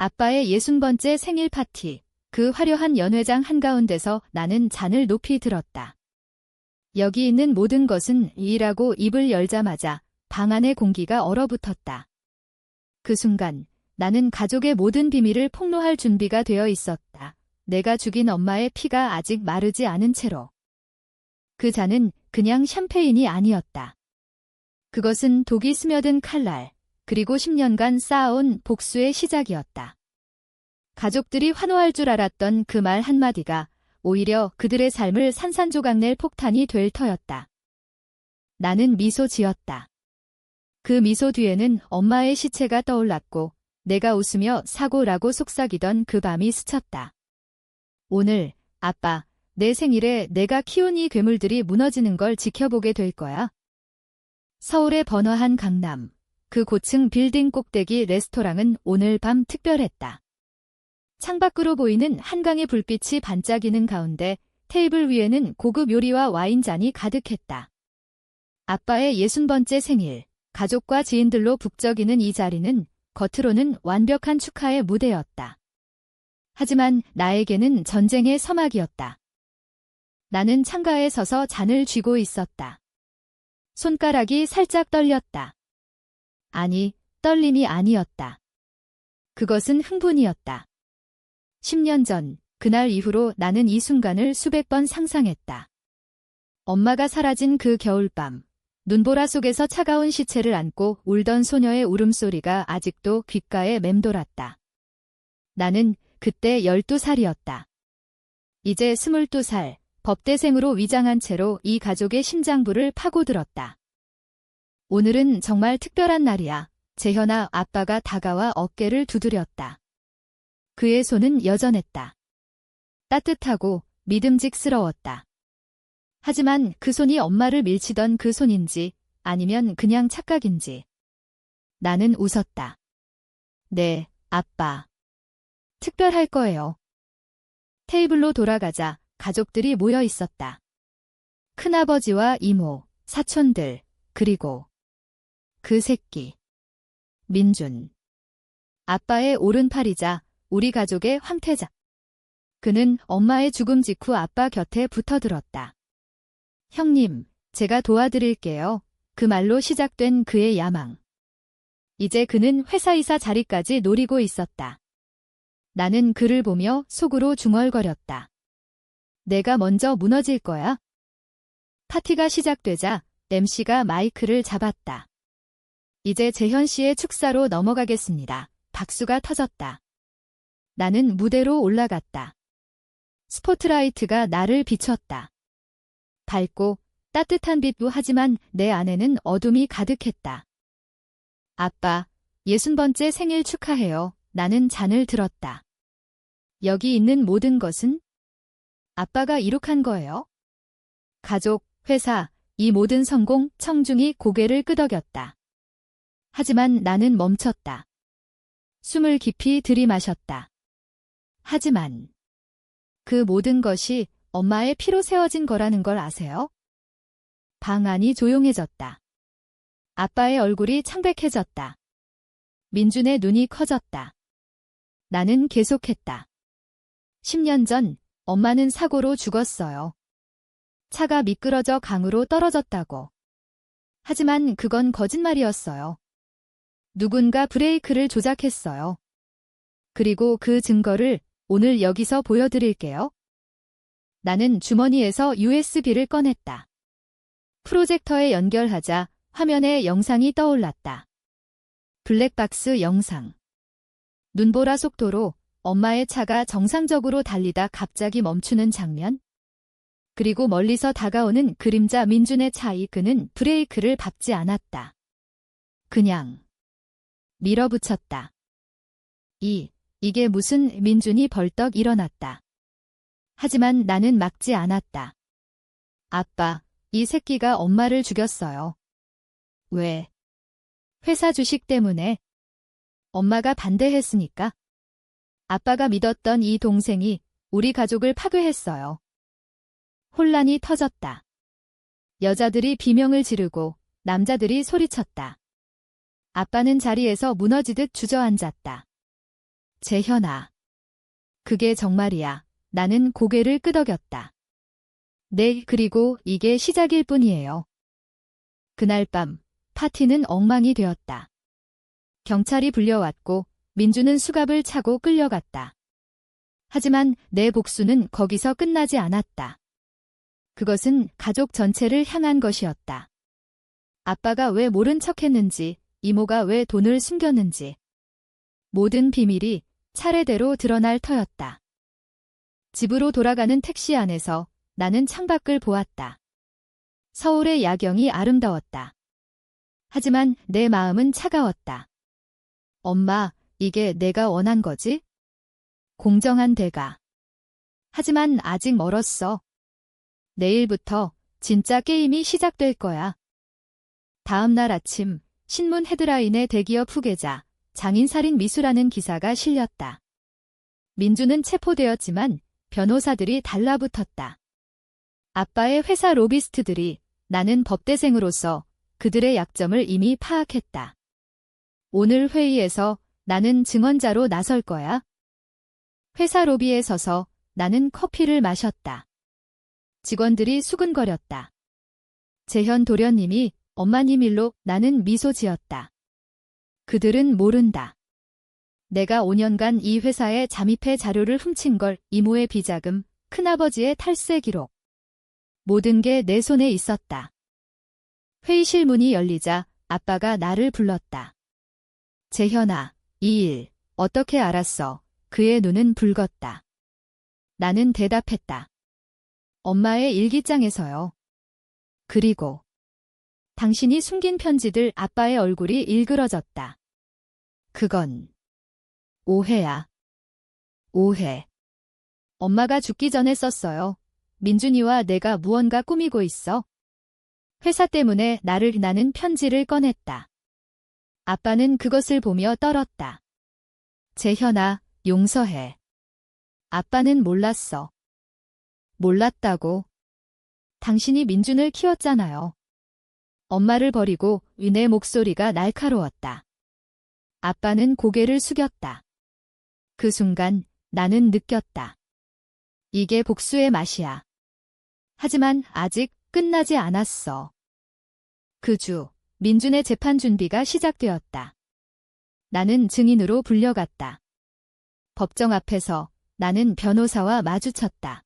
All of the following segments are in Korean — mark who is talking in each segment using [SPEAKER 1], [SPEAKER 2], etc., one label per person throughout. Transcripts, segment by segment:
[SPEAKER 1] 아빠의 60번째 생일 파티. 그 화려한 연회장 한가운데서 나는 잔을 높이 들었다. 여기 있는 모든 것은 이라고 입을 열자마자 방 안의 공기가 얼어붙었다. 그 순간 나는 가족의 모든 비밀을 폭로할 준비가 되어 있었다. 내가 죽인 엄마의 피가 아직 마르지 않은 채로. 그 잔은 그냥 샴페인이 아니었다. 그것은 독이 스며든 칼날, 그리고 10년간 쌓아온 복수의 시작이었다. 가족들이 환호할 줄 알았던 그 말 한마디가 오히려 그들의 삶을 산산조각 낼 폭탄이 될 터였다. 나는 미소 지었다. 그 미소 뒤에는 엄마의 시체가 떠올랐고 내가 웃으며 사고라고 속삭이던 그 밤이 스쳤다. 오늘, 아빠, 내 생일에 내가 키운 이 괴물들이 무너지는 걸 지켜보게 될 거야. 서울의 번화한 강남, 그 고층 빌딩 꼭대기 레스토랑은 오늘 밤 특별했다. 창밖으로 보이는 한강의 불빛이 반짝이는 가운데 테이블 위에는 고급 요리와 와인잔이 가득했다. 아빠의 60번째 생일, 가족과 지인들로 북적이는 이 자리는 겉으로는 완벽한 축하의 무대였다. 하지만 나에게는 전쟁의 서막이었다. 나는 창가에 서서 잔을 쥐고 있었다. 손가락이 살짝 떨렸다. 아니, 떨림이 아니었다. 그것은 흥분이었다. 10년 전, 그날 이후로 나는 이 순간을 수백 번 상상했다. 엄마가 사라진 그 겨울밤, 눈보라 속에서 차가운 시체를 안고 울던 소녀의 울음소리가 아직도 귓가에 맴돌았다. 나는 그때 12살이었다. 이제 22살, 법대생으로 위장한 채로 이 가족의 심장부를 파고들었다. 오늘은 정말 특별한 날이야. 재현아, 아빠가 다가와 어깨를 두드렸다. 그의 손은 여전했다. 따뜻하고 믿음직스러웠다. 하지만 그 손이 엄마를 밀치던 그 손인지 아니면 그냥 착각인지. 나는 웃었다. 네, 아빠. 특별할 거예요. 테이블로 돌아가자 가족들이 모여 있었다. 큰아버지와 이모, 사촌들, 그리고 그 새끼. 민준. 아빠의 오른팔이자 우리 가족의 황태자. 그는 엄마의 죽음 직후 아빠 곁에 붙어들었다. 형님, 제가 도와드릴게요. 그 말로 시작된 그의 야망. 이제 그는 회사이사 자리까지 노리고 있었다. 나는 그를 보며 속으로 중얼거렸다. 내가 먼저 무너질 거야. 파티가 시작되자 MC가 마이크를 잡았다. 이제 재현 씨의 축사로 넘어가겠습니다. 박수가 터졌다. 나는 무대로 올라갔다. 스포트라이트가 나를 비췄다. 밝고 따뜻한 빛도 하지만 내 안에는 어둠이 가득했다. 아빠, 60번째 생일 축하해요. 나는 잔을 들었다. 여기 있는 모든 것은 아빠가 이룩한 거예요. 가족, 회사, 이 모든 성공, 청중이 고개를 끄덕였다. 하지만 나는 멈췄다. 숨을 깊이 들이마셨다. 하지만 그 모든 것이 엄마의 피로 세워진 거라는 걸 아세요? 방 안이 조용해졌다. 아빠의 얼굴이 창백해졌다. 민준의 눈이 커졌다. 나는 계속했다. 10년 전 엄마는 사고로 죽었어요. 차가 미끄러져 강으로 떨어졌다고. 하지만 그건 거짓말이었어요. 누군가 브레이크를 조작했어요. 그리고 그 증거를 오늘 여기서 보여드릴게요. 나는 주머니에서 USB를 꺼냈다. 프로젝터에 연결하자 화면에 영상이 떠올랐다. 블랙박스 영상. 눈보라 속도로 엄마의 차가 정상적으로 달리다 갑자기 멈추는 장면. 그리고 멀리서 다가오는 그림자 민준의 차이. 그는 브레이크를 밟지 않았다. 그냥 밀어붙였다. 이게 무슨. 민준이 벌떡 일어났다. 하지만 나는 막지 않았다. 아빠, 이 새끼가 엄마를 죽였어요. 왜? 회사 주식 때문에. 엄마가 반대했으니까. 아빠가 믿었던 이 동생이 우리 가족을 파괴했어요. 혼란이 터졌다. 여자들이 비명을 지르고 남자들이 소리쳤다. 아빠는 자리에서 무너지듯 주저앉았다. 재현아. 그게 정말이야. 나는 고개를 끄덕였다. 네, 그리고 이게 시작일 뿐이에요. 그날 밤, 파티는 엉망이 되었다. 경찰이 불려왔고, 민주는 수갑을 차고 끌려갔다. 하지만 내 복수는 거기서 끝나지 않았다. 그것은 가족 전체를 향한 것이었다. 아빠가 왜 모른 척했는지, 이모가 왜 돈을 숨겼는지. 모든 비밀이 차례대로 드러날 터였다. 집으로 돌아가는 택시 안에서 나는 창밖을 보았다. 서울의 야경이 아름다웠다. 하지만 내 마음은 차가웠다. 엄마, 이게 내가 원한 거지? 공정한 대가. 하지만 아직 멀었어. 내일부터 진짜 게임이 시작될 거야. 다음 날 아침, 신문 헤드라인에 대기업 후계자, 장인살인 미수라는 기사가 실렸다. 민주는 체포되었지만 변호사들이 달라붙었다. 아빠의 회사 로비스트들이 나는 법대생으로서 그들의 약점을 이미 파악했다. 오늘 회의에서 나는 증언자로 나설 거야. 회사 로비에 서서 나는 커피를 마셨다. 직원들이 수근거렸다. 재현 도련님이 엄마님 일로 나는 미소 지었다. 그들은 모른다. 내가 5년간 이 회사에 잠입해 자료를 훔친 걸 이모의 비자금, 큰아버지의 탈세 기록. 모든 게 내 손에 있었다. 회의실 문이 열리자 아빠가 나를 불렀다. 재현아, 이 일 어떻게 알았어? 그의 눈은 붉었다. 나는 대답했다. 엄마의 일기장에서요. 그리고 당신이 숨긴 편지들. 아빠의 얼굴이 일그러졌다. 그건 오해야. 오해. 엄마가 죽기 전에 썼어요. 민준이와 내가 무언가 꾸미고 있어. 회사 때문에 나는 편지를 꺼냈다. 아빠는 그것을 보며 떨었다. 재현아, 용서해. 아빠는 몰랐어. 몰랐다고. 당신이 민준을 키웠잖아요. 엄마를 버리고 내 목소리가 날카로웠다. 아빠는 고개를 숙였다. 그 순간 나는 느꼈다. 이게 복수의 맛이야. 하지만 아직 끝나지 않았어. 그 주, 민준의 재판 준비가 시작되었다. 나는 증인으로 불려갔다. 법정 앞에서 나는 변호사와 마주쳤다.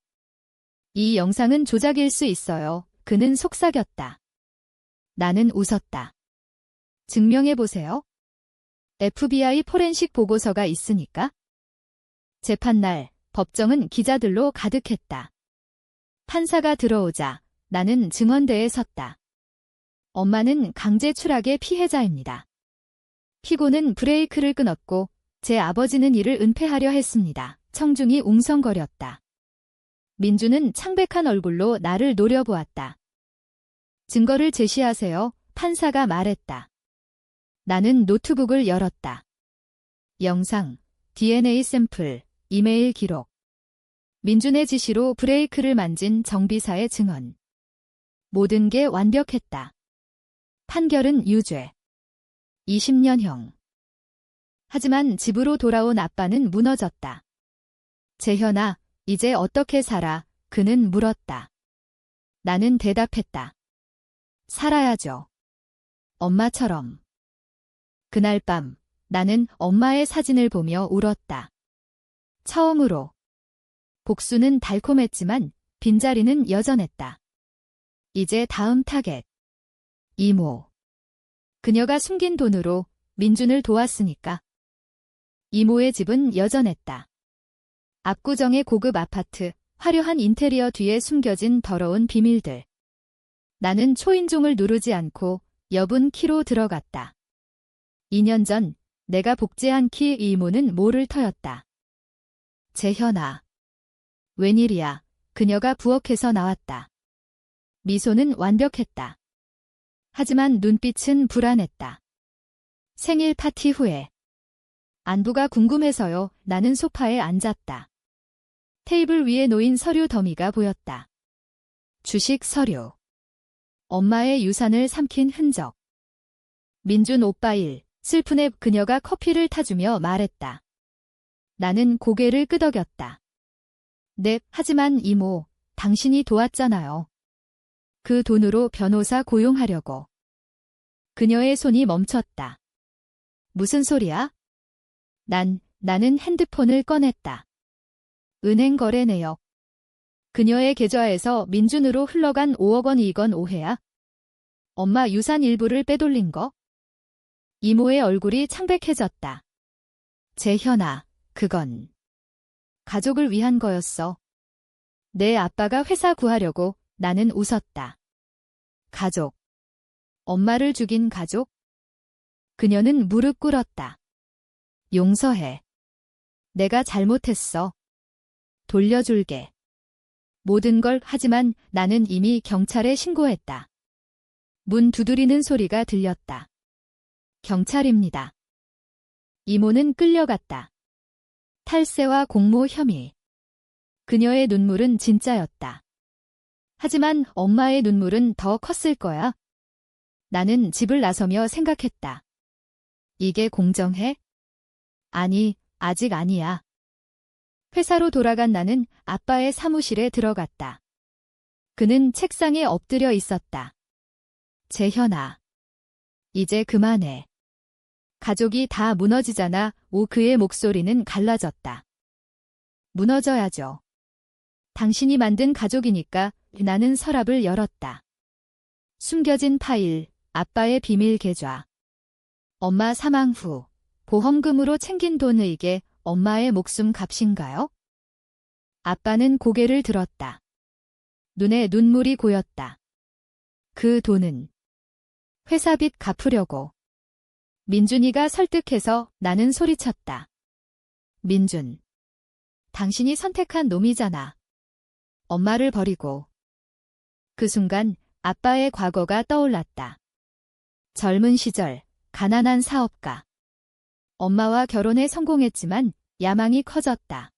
[SPEAKER 1] 이 영상은 조작일 수 있어요. 그는 속삭였다. 나는 웃었다. 증명해보세요. FBI 포렌식 보고서가 있으니까. 재판날, 법정은 기자들로 가득했다. 판사가 들어오자 나는 증언대에 섰다. 엄마는 강제 추락의 피해자입니다. 피고는 브레이크를 끊었고 제 아버지는 이를 은폐하려 했습니다. 청중이 웅성거렸다. 민주는 창백한 얼굴로 나를 노려보았다. 증거를 제시하세요. 판사가 말했다. 나는 노트북을 열었다. 영상, DNA 샘플, 이메일 기록. 민준의 지시로 브레이크를 만진 정비사의 증언. 모든 게 완벽했다. 판결은 유죄. 20년형. 하지만 집으로 돌아온 아빠는 무너졌다. 재현아, 이제 어떻게 살아? 그는 물었다. 나는 대답했다. 살아야죠. 엄마처럼. 그날 밤 나는 엄마의 사진을 보며 울었다. 처음으로. 복수는 달콤했지만 빈자리는 여전했다. 이제 다음 타겟. 이모. 그녀가 숨긴 돈으로 민준을 도왔으니까. 이모의 집은 여전했다. 압구정의 고급 아파트, 화려한 인테리어 뒤에 숨겨진 더러운 비밀들. 나는 초인종을 누르지 않고 여분 키로 들어갔다. 2년 전 내가 복제한 키 이모는 모를 터였다. 재현아. 웬일이야. 그녀가 부엌에서 나왔다. 미소는 완벽했다. 하지만 눈빛은 불안했다. 생일 파티 후에. 안부가 궁금해서요. 나는 소파에 앉았다. 테이블 위에 놓인 서류 더미가 보였다. 주식 서류. 엄마의 유산을 삼킨 흔적. 민준 오빠 일. 슬픈 앱. 그녀가 커피를 타주며 말했다. 나는 고개를 끄덕였다. 네, 하지만 이모, 당신이 도왔잖아요. 그 돈으로 변호사 고용하려고. 그녀의 손이 멈췄다. 무슨 소리야? 나는 핸드폰을 꺼냈다. 은행 거래 내역. 그녀의 계좌에서 민준으로 흘러간 5억 원. 이건 오해야? 엄마 유산 일부를 빼돌린 거? 이모의 얼굴이 창백해졌다. 재현아, 그건 가족을 위한 거였어. 내 아빠가 회사 구하려고. 나는 웃었다. 가족. 엄마를 죽인 가족? 그녀는 무릎 꿇었다. 용서해. 내가 잘못했어. 돌려줄게. 모든 걸. 하지만 나는 이미 경찰에 신고했다. 문 두드리는 소리가 들렸다. 경찰입니다. 이모는 끌려갔다. 탈세와 공모 혐의. 그녀의 눈물은 진짜였다. 하지만 엄마의 눈물은 더 컸을 거야. 나는 집을 나서며 생각했다. 이게 공정해? 아니, 아직 아니야. 회사로 돌아간 나는 아빠의 사무실에 들어갔다. 그는 책상에 엎드려 있었다. 재현아, 이제 그만해. 가족이 다 무너지잖아. 그의 목소리는 갈라졌다. 무너져야죠. 당신이 만든 가족이니까. 나는 서랍을 열었다. 숨겨진 파일, 아빠의 비밀 계좌. 엄마 사망 후 보험금으로 챙긴 돈. 이게 엄마의 목숨 값인가요? 아빠는 고개를 들었다. 눈에 눈물이 고였다. 그 돈은 회사빚 갚으려고. 민준이가 설득해서. 나는 소리쳤다. 민준, 당신이 선택한 놈이잖아. 엄마를 버리고. 그 순간 아빠의 과거가 떠올랐다. 젊은 시절 가난한 사업가. 엄마와 결혼에 성공했지만 야망이 커졌다.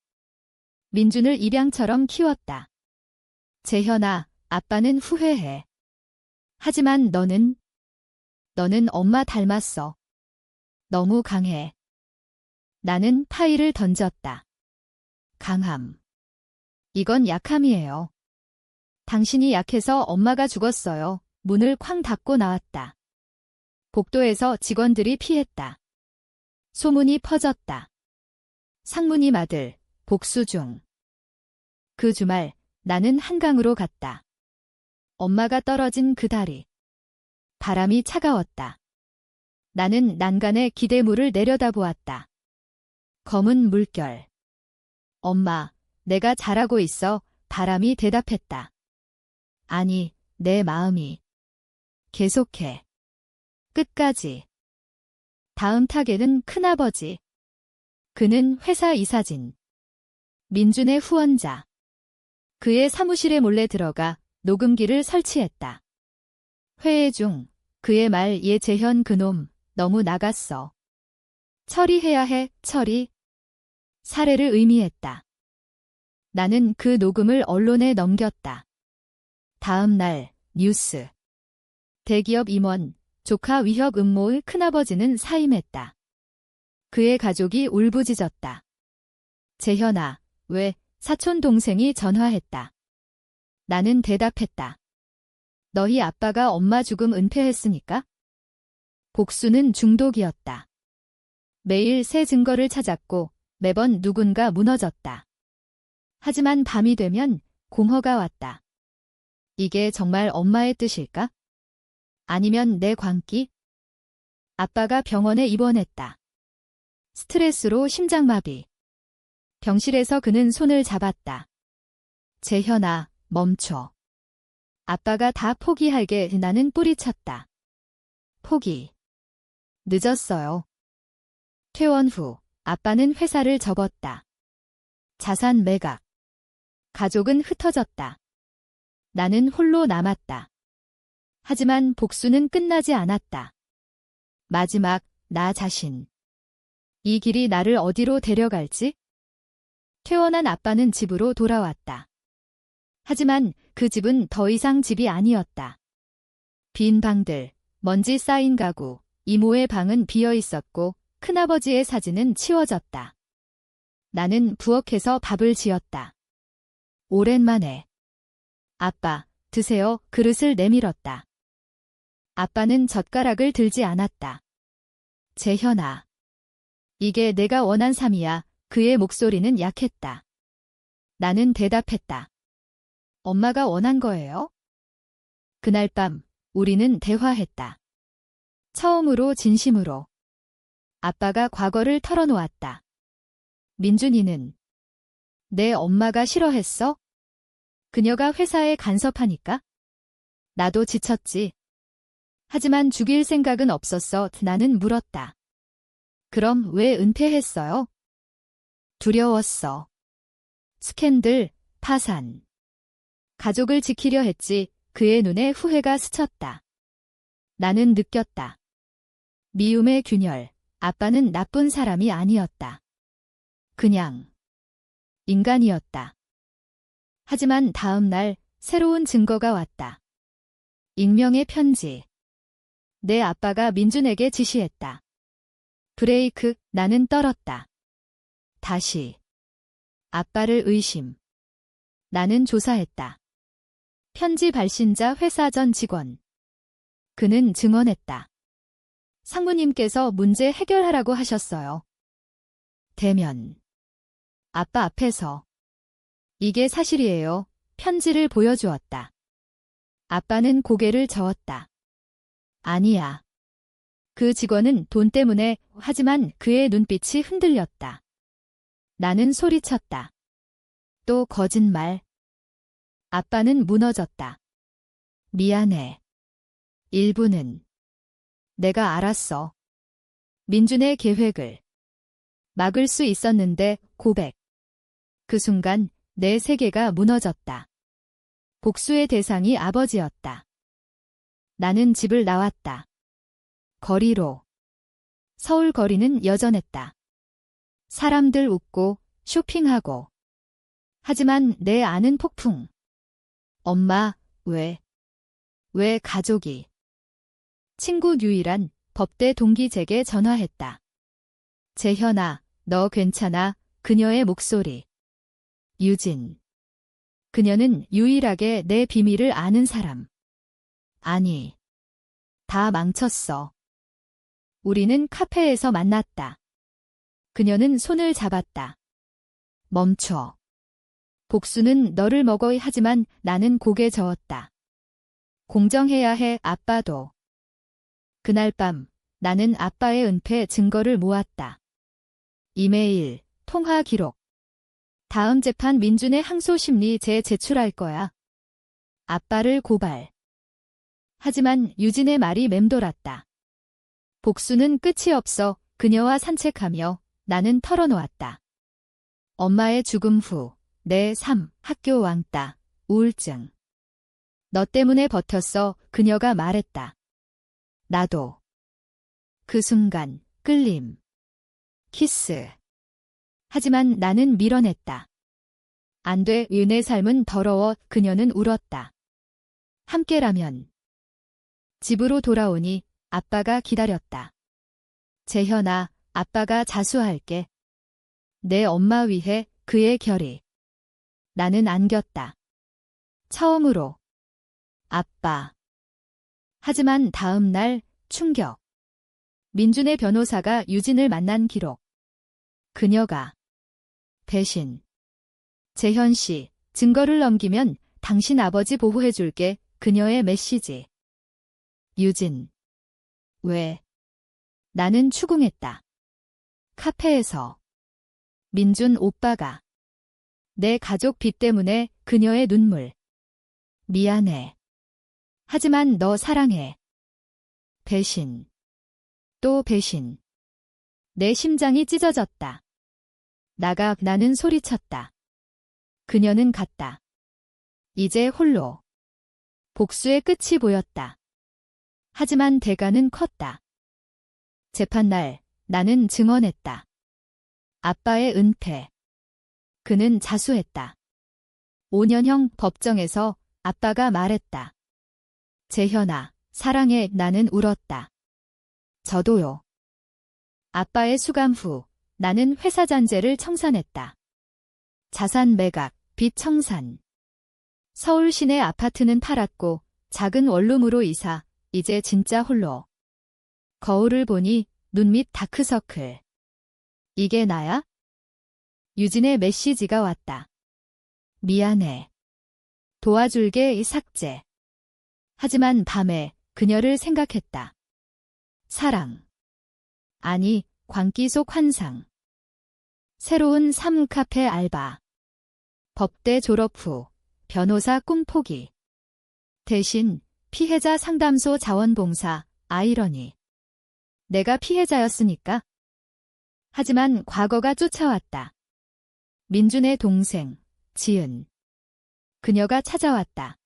[SPEAKER 1] 민준을 입양처럼 키웠다. 재현아, 아빠는 후회해. 하지만 너는 엄마 닮았어. 너무 강해. 나는 파일을 던졌다. 강함. 이건 약함이에요. 당신이 약해서 엄마가 죽었어요. 문을 쾅 닫고 나왔다. 복도에서 직원들이 피했다. 소문이 퍼졌다. 상무님 아들, 복수 중. 그 주말 나는 한강으로 갔다. 엄마가 떨어진 그 다리. 바람이 차가웠다. 나는 난간에 기대물을 내려다보았다. 검은 물결. 엄마, 내가 잘하고 있어. 바람이 대답했다. 아니, 내 마음이. 계속해. 끝까지. 다음 타겟은 큰아버지. 그는 회사 이사진. 민준의 후원자. 그의 사무실에 몰래 들어가 녹음기를 설치했다. 회의 중 그의 말. 얘 재현 그놈 너무 나갔어. 처리해야 해. 처리. 사례를 의미했다. 나는 그 녹음을 언론에 넘겼다. 다음 날 뉴스. 대기업 임원, 조카 위협 음모의 큰아버지는 사임했다. 그의 가족이 울부짖었다. 재현아, 왜? 사촌 동생이 전화했다. 나는 대답했다. 너희 아빠가 엄마 죽음 은폐했으니까? 복수는 중독이었다. 매일 새 증거를 찾았고 매번 누군가 무너졌다. 하지만 밤이 되면 공허가 왔다. 이게 정말 엄마의 뜻일까? 아니면 내 광기? 아빠가 병원에 입원했다. 스트레스로 심장마비. 병실에서 그는 손을 잡았다. 재현아, 멈춰. 아빠가 다 포기하게. 나는 뿌리쳤다. 포기. 늦었어요. 퇴원 후 아빠는 회사를 접었다. 자산 매각. 가족은 흩어졌다. 나는 홀로 남았다. 하지만 복수는 끝나지 않았다. 마지막, 나 자신. 이 길이 나를 어디로 데려갈지? 퇴원한 아빠는 집으로 돌아왔다. 하지만 그 집은 더 이상 집이 아니었다. 빈 방들, 먼지 쌓인 가구, 이모의 방은 비어 있었고 큰아버지의 사진은 치워졌다. 나는 부엌에서 밥을 지었다. 오랜만에. 아빠, 드세요. 그릇을 내밀었다. 아빠는 젓가락을 들지 않았다. 재현아. 이게 내가 원한 삶이야. 그의 목소리는 약했다. 나는 대답했다. 엄마가 원한 거예요? 그날 밤, 우리는 대화했다. 처음으로 진심으로. 아빠가 과거를 털어놓았다. 민준이는 내 엄마가 싫어했어? 그녀가 회사에 간섭하니까? 나도 지쳤지. 하지만 죽일 생각은 없었어. 나는 물었다. 그럼 왜 은퇴했어요? 두려웠어. 스캔들, 파산. 가족을 지키려 했지. 그의 눈에 후회가 스쳤다. 나는 느꼈다. 미움의 균열. 아빠는 나쁜 사람이 아니었다. 그냥 인간이었다. 하지만 다음 날 새로운 증거가 왔다. 익명의 편지. 내 아빠가 민준에게 지시했다. 브레이크. 나는 떨었다. 다시. 아빠를 의심. 나는 조사했다. 편지 발신자 회사 전 직원. 그는 증언했다. 상무님께서 문제 해결하라고 하셨어요. 대면. 아빠 앞에서. 이게 사실이에요. 편지를 보여주었다. 아빠는 고개를 저었다. 아니야. 그 직원은 돈 때문에. 하지만 그의 눈빛이 흔들렸다. 나는 소리쳤다. 또 거짓말. 아빠는 무너졌다. 미안해. 일부는 내가 알았어. 민준의 계획을 막을 수 있었는데. 고백. 그 순간 내 세계가 무너졌다. 복수의 대상이 아버지였다. 나는 집을 나왔다. 거리로. 서울 거리는 여전했다. 사람들 웃고 쇼핑하고. 하지만 내 안은 폭풍. 엄마, 왜 가족이. 친구 유일한 법대 동기 제게 전화했다. 재현아, 너 괜찮아? 그녀의 목소리. 유진. 그녀는 유일하게 내 비밀을 아는 사람. 아니. 다 망쳤어. 우리는 카페에서 만났다. 그녀는 손을 잡았다. 멈춰. 복수는 너를 먹어야 하지만 나는 고개 저었다. 공정해야 해. 아빠도. 그날 밤 나는 아빠의 은폐 증거를 모았다. 이메일, 통화 기록. 다음 재판 민준의 항소심리 제출할 거야. 아빠를 고발. 하지만 유진의 말이 맴돌았다. 복수는 끝이 없어. 그녀와 산책하며 나는 털어놓았다. 엄마의 죽음 후 내 삶, 학교 왕따, 우울증. 너 때문에 버텼어. 그녀가 말했다. 나도. 그 순간 끌림. 키스. 하지만 나는 밀어냈다. 안 돼. 내 삶은 더러워. 그녀는 울었다. 함께라면. 집으로 돌아오니 아빠가 기다렸다. 재현아, 아빠가 자수할게. 내 엄마 위해. 그의 결의. 나는 안겼다. 처음으로. 아빠. 하지만 다음 날 충격. 민준의 변호사가 유진을 만난 기록. 그녀가. 배신. 재현 씨, 증거를 넘기면 당신 아버지 보호해줄게. 그녀의 메시지. 유진. 왜? 나는 추궁했다. 카페에서. 민준 오빠가. 내 가족 빚 때문에. 그녀의 눈물. 미안해. 하지만 너 사랑해. 배신. 또 배신. 내 심장이 찢어졌다. 나가. 나는 소리쳤다. 그녀는 갔다. 이제 홀로. 복수의 끝이 보였다. 하지만 대가는 컸다. 재판날 나는 증언했다. 아빠의 은퇴. 그는 자수했다. 5년형 법정에서 아빠가 말했다. 재현아, 사랑해. 나는 울었다. 저도요. 아빠의 수감 후 나는 회사 잔재를 청산했다. 자산 매각, 빚 청산. 서울 시내 아파트는 팔았고 작은 원룸으로 이사, 이제 진짜 홀로. 거울을 보니 눈 밑 다크서클. 이게 나야? 유진의 메시지가 왔다. 미안해. 도와줄게 이 삭제. 하지만 밤에 그녀를 생각했다. 사랑. 아니, 광기 속 환상. 새로운 삶 카페 알바. 법대 졸업 후 변호사 꿈 포기. 대신 피해자 상담소 자원봉사, 아이러니. 내가 피해자였으니까. 하지만 과거가 쫓아왔다. 민준의 동생, 지은. 그녀가 찾아왔다.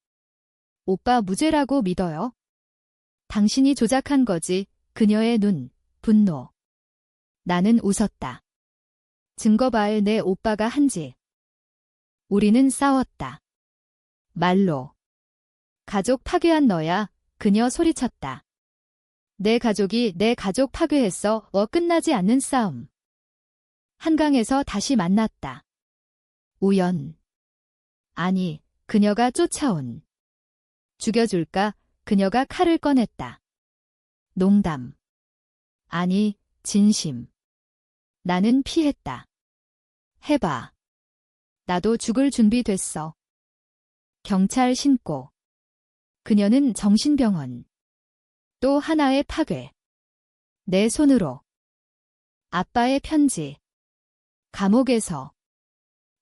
[SPEAKER 1] 오빠 무죄라고 믿어요? 당신이 조작한 거지. 그녀의 눈, 분노. 나는 웃었다. 증거 봐을 내 오빠가 한 짓. 우리는 싸웠다. 말로. 가족 파괴한 너야. 그녀 소리쳤다. 내 가족이 내 가족 파괴했어. 끝나지 않는 싸움. 한강에서 다시 만났다. 우연. 아니, 그녀가 쫓아온. 죽여줄까? 그녀가 칼을 꺼냈다. 농담. 아니, 진심. 나는 피했다. 해봐. 나도 죽을 준비 됐어. 경찰 신고. 그녀는 정신병원. 또 하나의 파괴. 내 손으로. 아빠의 편지. 감옥에서.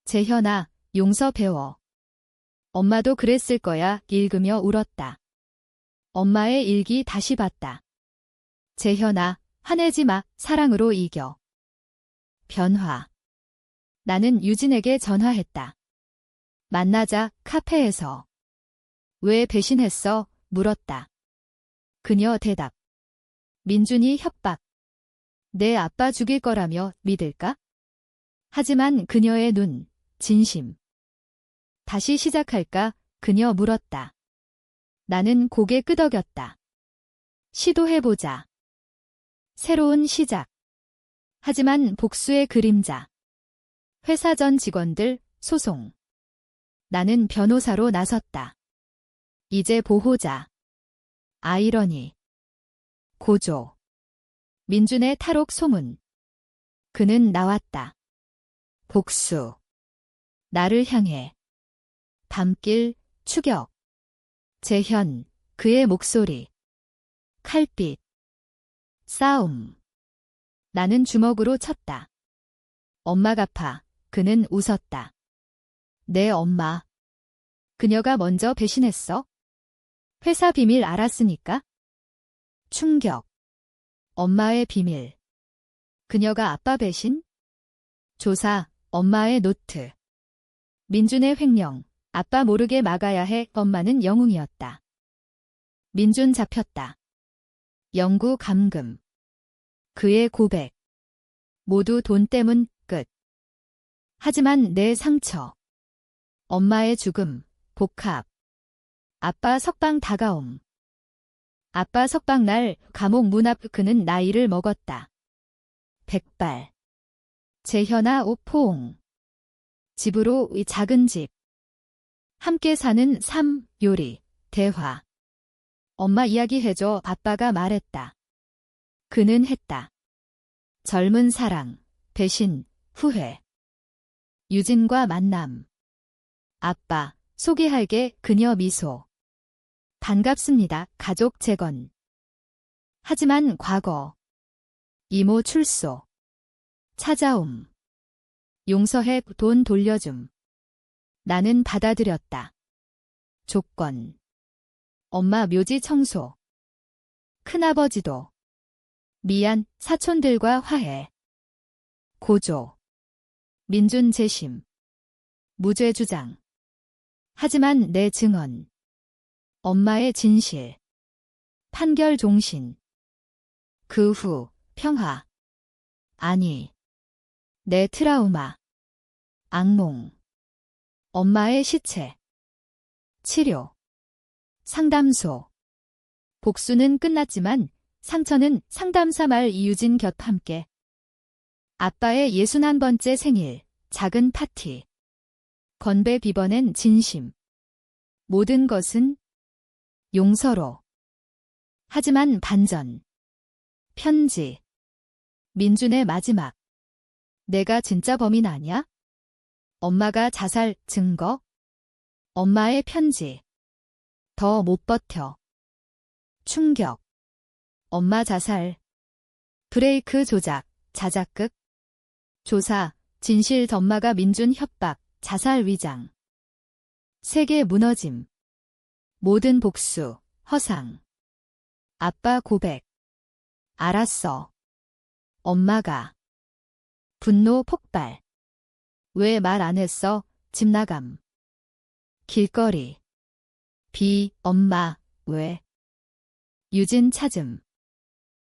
[SPEAKER 1] 재현아, 용서 배워. 엄마도 그랬을 거야. 읽으며 울었다. 엄마의 일기 다시 봤다. 재현아, 화내지 마. 사랑으로 이겨. 변화. 나는 유진에게 전화했다. 만나자. 카페에서. 왜 배신했어? 물었다. 그녀 대답. 민준이 협박. 내 아빠 죽일 거라며 믿을까? 하지만 그녀의 눈, 진심. 다시 시작할까? 그녀 물었다. 나는 고개 끄덕였다. 시도해보자. 새로운 시작. 하지만 복수의 그림자. 회사 전 직원들, 소송. 나는 변호사로 나섰다. 이제 보호자. 아이러니. 고조. 민준의 탈옥 소문. 그는 나왔다. 복수. 나를 향해. 밤길, 추격. 재현, 그의 목소리. 칼빛. 싸움. 나는 주먹으로 쳤다. 엄마 갚아. 그는 웃었다. 내 엄마. 그녀가 먼저 배신했어? 회사 비밀 알았으니까? 충격. 엄마의 비밀. 그녀가 아빠 배신? 조사, 엄마의 노트. 민준의 횡령. 아빠 모르게 막아야 해. 엄마는 영웅이었다. 민준 잡혔다. 영구 감금. 그의 고백. 모두 돈 때문 끝. 하지만 내 상처. 엄마의 죽음, 복합. 아빠 석방 다가옴. 아빠 석방 날 감옥 문 앞 그는 나이를 먹었다. 백발. 재현아 옷 포옹. 집으로 이 작은 집. 함께 사는 삶, 요리, 대화. 엄마 이야기 해줘. 아빠가 말했다. 그는 했다. 젊은 사랑, 배신, 후회. 유진과 만남. 아빠, 소개할게. 그녀 미소. 반갑습니다. 가족 재건. 하지만 과거. 이모 출소. 찾아옴. 용서해. 돈 돌려줌. 나는 받아들였다. 조건. 엄마 묘지 청소. 큰아버지도. 미안. 사촌들과 화해. 고조. 민준 재심. 무죄 주장. 하지만 내 증언. 엄마의 진실. 판결 종신. 그 후 평화. 아니. 내 트라우마. 악몽. 엄마의 시체. 치료. 상담소. 복수는 끝났지만 상처는 상담사 말 이유진 곁 함께. 아빠의 61번째 생일, 작은 파티. 건배 비번엔 진심. 모든 것은 용서로. 하지만 반전. 편지. 민준의 마지막. 내가 진짜 범인 아냐? 엄마가 자살 증거? 엄마의 편지. 더 못 버텨. 충격. 엄마 자살. 브레이크 조작, 자작극. 조사, 진실 엄마가 민준 협박, 자살 위장. 세계 무너짐. 모든 복수, 허상. 아빠 고백. 알았어. 엄마가. 분노 폭발. 왜 말 안 했어? 집 나감. 길거리. 엄마, 왜? 유진 찾음.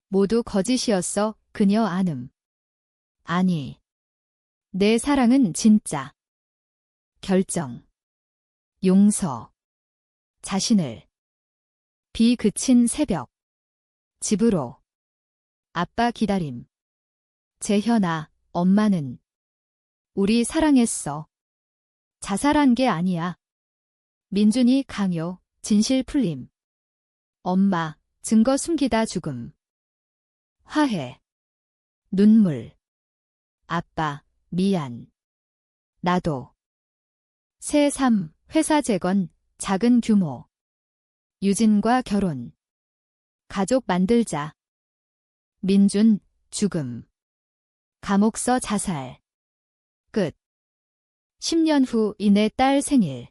[SPEAKER 1] 모두 거짓이었어, 그녀 안음. 아니. 내 사랑은 진짜. 결정. 용서. 자신을. 비 그친 새벽. 집으로. 아빠 기다림. 재현아, 엄마는. 우리 사랑했어. 자살한 게 아니야. 민준이 강요, 진실 풀림. 엄마, 증거 숨기다 죽음. 화해. 눈물. 아빠, 미안. 나도. 새3, 회사 재건, 작은 규모. 유진과 결혼. 가족 만들자. 민준, 죽음. 감옥서 자살. 끝. 10년 후 이내 딸 생일.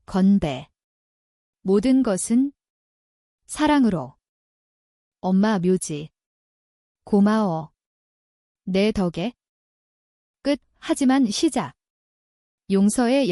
[SPEAKER 1] 건배. 모든 것은 사랑으로. 엄마 묘지. 고마워. 내 덕에. 끝. 하지만 시작. 용서의